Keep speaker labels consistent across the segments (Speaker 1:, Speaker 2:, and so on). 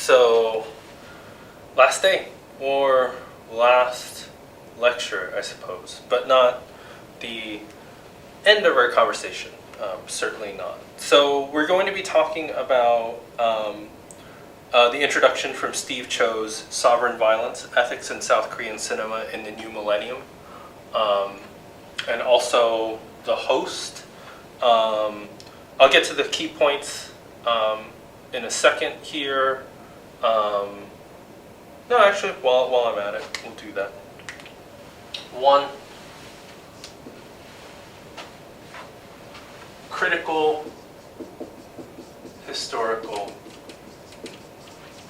Speaker 1: So, last day, or last lecture, I suppose, but not the end of our conversation, certainly not. So, we're going to be talking about the introduction from Steve Choe's Sovereign Violence, Ethics in South Korean Cinema in the New Millennium, and also the host. I'll get to the key points in a second here. No, actually, while I'm at it, we'll do that. 1, critical historical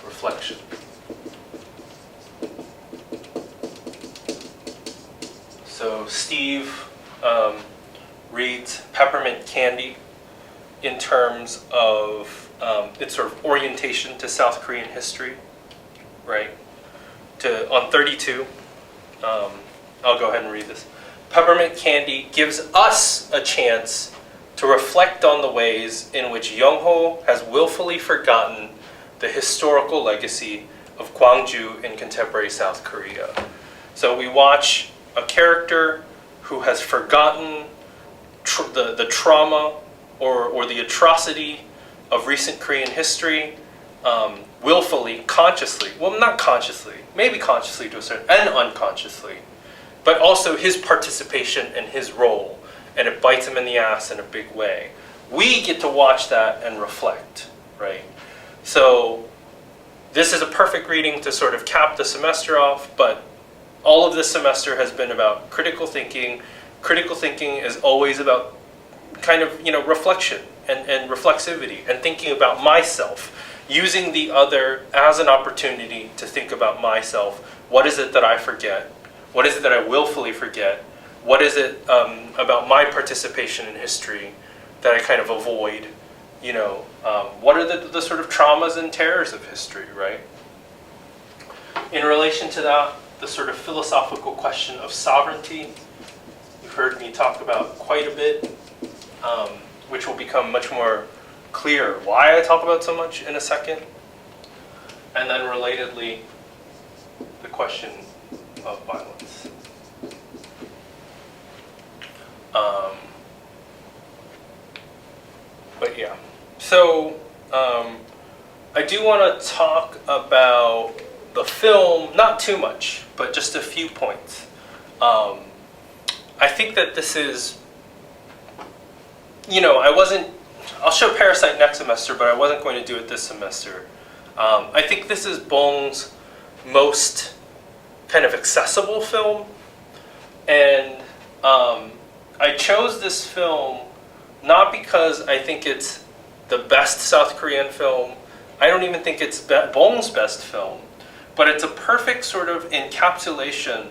Speaker 1: reflection. So Steve reads Peppermint Candy in terms of its sort of orientation to South Korean history, right? On 32, I'll go ahead and read this. Peppermint Candy gives us a chance to reflect on the ways in which Young-ho has willfully forgotten the historical legacy of Gwangju in contemporary South Korea. So we watch a character who has forgotten the trauma or the atrocity of recent Korean history, willfully, consciously, well, not consciously, maybe consciously to a certain, and unconsciously, but also his participation and his role, and it bites him in the ass in a big way. We get to watch that and reflect, right? So this is a perfect reading to sort of cap the semester off, but all of this semester has been about critical thinking. Critical thinking is always about kind of, reflection and reflexivity and thinking about myself, using the other as an opportunity to think about myself. What is it that I forget? What is it that I willfully forget? What is it about my participation in history that I kind of avoid? What are the sort of traumas and terrors of history, right? In relation to that, the sort of philosophical question of sovereignty, you've heard me talk about quite a bit, which will become much more clear why I talk about so much in a second. And then relatedly, the question of violence. But yeah, so I do want to talk about the film, not too much, but just a few points. I think that this is, I'll show Parasite next semester, but I wasn't going to do it this semester. I think this is Bong's most kind of accessible film, and I chose this film not because I think it's the best South Korean film. I don't even think it's Bong's best film, but it's a perfect sort of encapsulation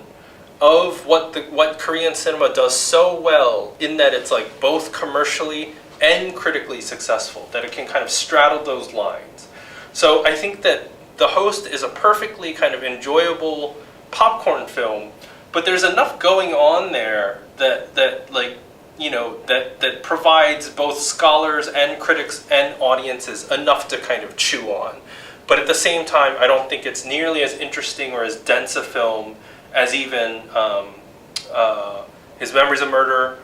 Speaker 1: of what Korean cinema does so well, in that it's like both commercially and critically successful, that it can kind of straddle those lines. So I think that The Host is a perfectly kind of enjoyable popcorn film, but there's enough going on there that provides both scholars and critics and audiences enough to kind of chew on. But at the same time, I don't think it's nearly as interesting or as dense a film as even His Memories of Murder,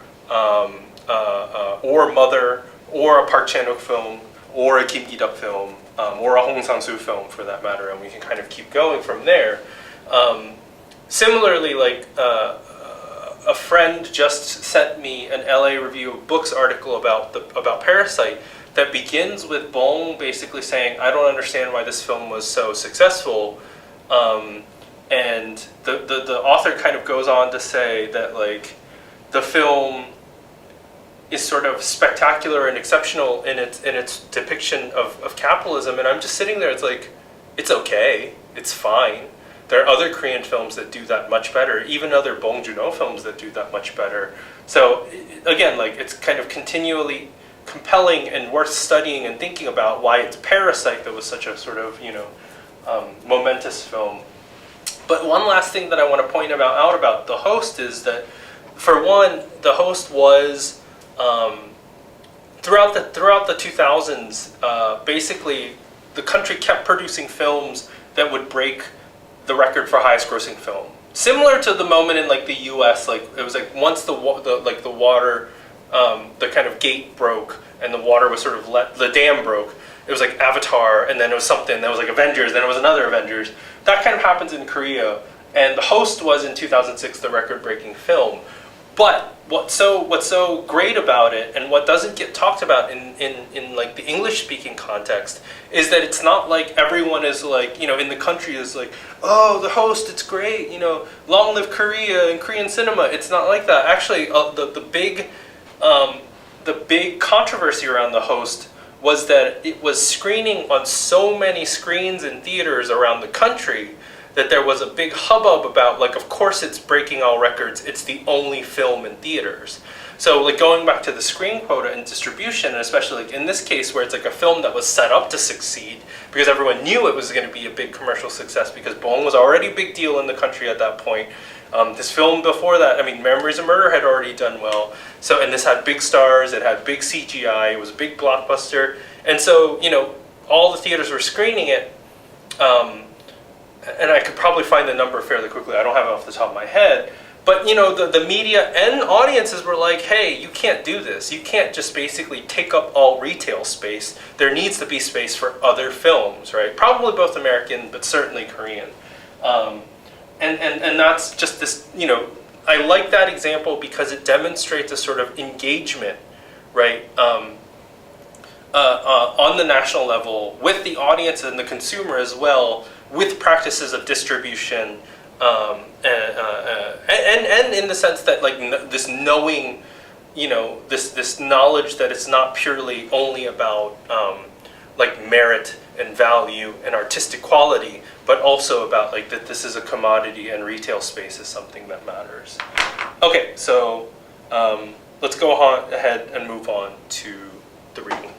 Speaker 1: or Mother, or a Park Chan-wook film, or a Kim Ki-duk film, or a Hong Sang-soo film for that matter, and we can kind of keep going from there. Similarly, a friend just sent me an LA Review of Books article about Parasite that begins with Bong basically saying, I don't understand why this film was so successful. And the author kind of goes on to say that the film is sort of spectacular and exceptional in its depiction of capitalism, and I'm just sitting there, it's okay, it's fine. There are other Korean films that do that much better, even other Bong Joon-ho films that do that much better. So again, it's kind of continually compelling and worth studying and thinking about why it's Parasite that was such a sort of momentous film. But one last thing that I want to point out about The Host is that, for one, The Host was throughout the 2000s basically the country kept producing films that would break the record for highest grossing film. Similar to the moment in like the U.S., like it was like once the water, the kind of gate broke and the water was sort of the dam broke. It was like Avatar, and then it was something that was like Avengers, then it was another Avengers. That kind of happens in Korea, and The Host was in 2006 the record-breaking film. But what's so great about it, and what doesn't get talked about in like the English-speaking context, is that it's not like everyone is like, in the country is like, oh, The Host, it's great, long live Korea and Korean cinema. It's not like that. Actually, the big controversy around The Host was that it was screening on so many screens in theaters around the country that there was a big hubbub about, like, of course it's breaking all records, it's the only film in theaters. So, like, going back to the screen quota and distribution, and especially like in this case where it's like a film that was set up to succeed because everyone knew it was going to be a big commercial success because Bong was already a big deal in the country at that point. This film before that, Memories of Murder had already done well. So, and this had big stars, it had big CGI, it was a big blockbuster. And so, all the theaters were screening it. And I could probably find the number fairly quickly. I don't have it off the top of my head. But, the media and audiences were like, hey, you can't do this. You can't just basically take up all retail space. There needs to be space for other films, right? Probably both American, but certainly Korean. And that's just this, I like that example because it demonstrates a sort of engagement, right, on the national level with the audience and the consumer as well, with practices of distribution, and in the sense that like this knowing, this knowledge that it's not purely only about like merit and value and artistic quality, but also about like that this is a commodity and retail space is something that matters. Okay, so let's go ahead and move on to the reading.